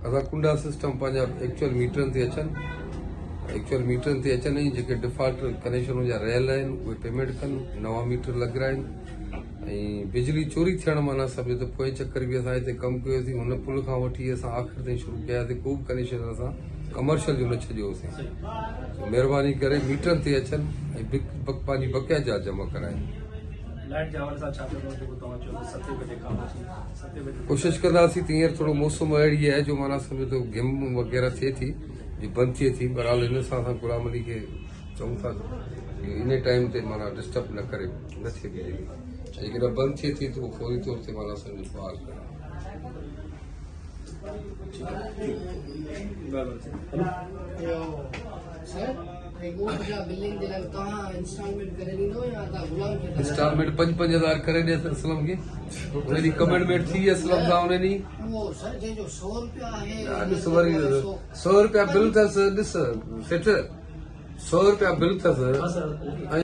असां कुंडा सिस्टम पंहिंजा एक्चुअल मीटरनि ते अचनि ऐं जेके डिफॉल्ट कनेक्शन जा रहियल आहिनि उहे पेमेंट कनि, नवां मीटर लॻाराइनि। ऐं बिजली चोरी थियण माना सम्झो त पोइ चकर बि असां हिते कमु कयोसीं, हुन पुल खां वठी असां आख़िर ताईं शुरू कयासीं। को बि कनेक्शन असां कमर्शियल जो न छॾियोसीं। महिरबानी करे मीटरनि ते अचनि ऐं पंहिंजी बक़ाया चार्ज जमा कराइनि। कोशिशि कंदासीं त हींअर थोरो मौसम अहिड़ी आहे जो माना सम्झो त गेम वग़ैरह थिए थी, बंदि थिए थी। बहरहाल हिन सां असां गुलाम अली खे चऊं था इन टाइम ते माना डिस्टर्ब न करे, न थिए बिजली। जेकॾहिं बंदि थिए थी त उहो फौरी तौर ते माना सम्झो बहाल करे। इंस्टॉलमेंट 5-5 करे ॾे असलम खे, हुन कमिटमेंट थी असलम सां। हुन ॾींहुं ॾिस वरी 100 रुपया बिल अथसि, ॾिस सेठ 100 रुपया बिल अथसि।